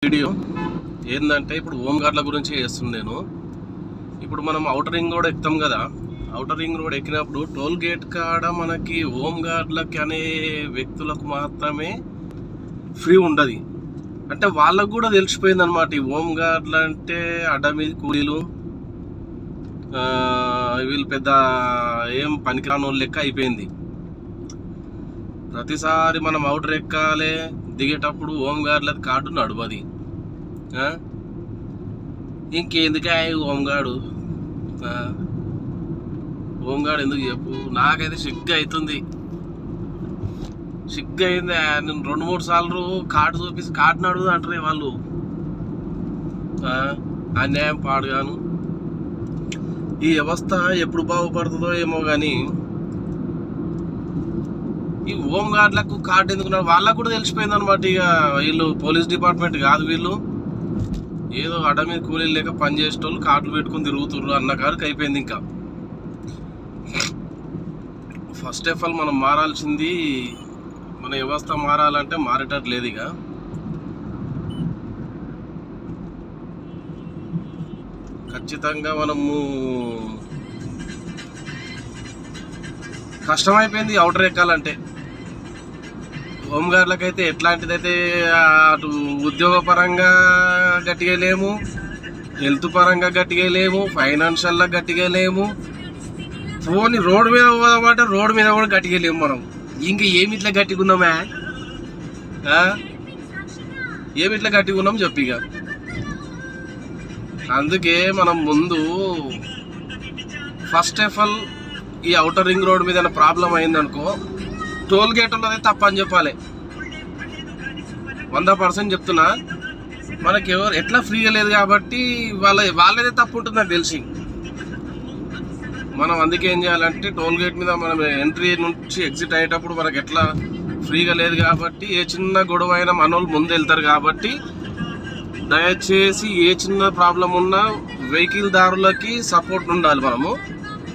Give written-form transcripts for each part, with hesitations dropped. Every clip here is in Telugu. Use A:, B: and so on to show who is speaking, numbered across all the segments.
A: వీడియో ఏంటంటే ఇప్పుడు హోంగార్డ్ల గురించి చేస్తుంది నేను. ఇప్పుడు మనం ఔటర్ రింగ్ రోడ్ ఎక్కుతాం కదా, ఔటర్ రింగ్ రోడ్ ఎక్కినప్పుడు టోల్ గేట్ కాడ మనకి హోంగార్డ్లకి అనే వ్యక్తులకు మాత్రమే ఫ్రీ ఉండదు. అంటే వాళ్ళకు కూడా తెలిసిపోయింది అనమాట, ఈ హోంగార్డ్లు అంటే అడ్డ మీద కూలీలు, వీళ్ళు పెద్ద ఏం పనికిరాని వాళ్ళు లెక్క అయిపోయింది. ప్రతిసారి మనం ఔటర్ ఎక్కాలి, దిగేటప్పుడు హోంగార్డ్లది కార్డు నడువది. ఇంకెందుకే హోంగార్డు హోంగార్డు ఎందుకు చెప్పు? నాకైతే సిగ్గు అవుతుంది, సిగ్గు అయింది. నేను 2-3 సార్లు కార్డు చూపిస్తే కార్డు నడువు అంటారే వాళ్ళు. అన్యాయం పాడుగాను. ఈ వ్యవస్థ ఎప్పుడు బాగుపడుతుందో ఏమో కానీ ఈ హోంగార్డ్లకు కార్డు ఎందుకు వాళ్ళకు కూడా తెలిసిపోయింది అనమాట. ఇక వీళ్ళు పోలీస్ డిపార్ట్మెంట్ కాదు, వీళ్ళు ఏదో అడ్డ మీద కూలీలు లేక పని చేసేటోళ్ళు కార్డులు పెట్టుకుని తిరుగుతుర్రు అన్న కాడికి అయిపోయింది. ఇంకా ఫస్ట్ ఆఫ్ ఆల్ మనం మారాల్సింది, మన వ్యవస్థ మారాలంటే మారేటట్టు లేదు. ఇక ఖచ్చితంగా మనము కష్టమైపోయింది ఔటర్ ఎక్కాలంటే. హోంగార్డ్లకైతే ఎట్లాంటిదైతే అటు ఉద్యోగ పరంగా గట్టిగా లేము, హెల్త్ పరంగా గట్టిగా లేము, ఫైనాన్షియల్గా గట్టిగా లేము. ఫోన్ రోడ్డు మీద పోదామంటే రోడ్డు మీద కూడా గట్టిగా లేము మనం. ఇంకా ఏమి ఇట్లా గట్టిగా ఉన్నామా? ఏమి ఇట్లా గట్టిగా ఉన్నాం చెప్పి. ఇక అందుకే మనం ముందు ఫస్ట్ ఆఫ్ ఆల్ ఈ ఔటర్ రింగ్ రోడ్ మీద ప్రాబ్లం అయిందనుకో, టోల్ గేట్ ఉన్నదే తప్ప అని చెప్పాలి. 100% చెప్తున్నా. మనకి ఎవరు ఎట్లా ఫ్రీగా లేదు కాబట్టి వాళ్ళదే తప్పు ఉంటుంది నాకు తెలిసి. మనం అందుకే ఏం చేయాలంటే, టోల్ గేట్ మీద మనం ఎంట్రీ నుంచి ఎగ్జిట్ అయ్యేటప్పుడు మనకి ఎట్లా ఫ్రీగా లేదు కాబట్టి ఏ చిన్న గొడవ అయినా మనోళ్ళు ముందు వెళ్తారు. కాబట్టి దయచేసి ఏ చిన్న ప్రాబ్లం ఉన్నా వెహికల్ దారులకి సపోర్ట్ ఉండాలి మనము.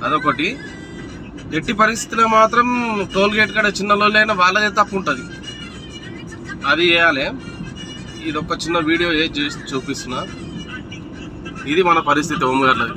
A: అదొకటి. ఎట్టి పరిస్థితిలో మాత్రం టోల్ గేట్ కాడ చిన్న లోలైనా వాళ్ళదే తప్పు ఉంటుంది, అది చేయాలి. ఇది ఒక చిన్న వీడియో చేసి చూపిస్తున్నా. ఇది మన పరిస్థితి హోంగార్డ్లది.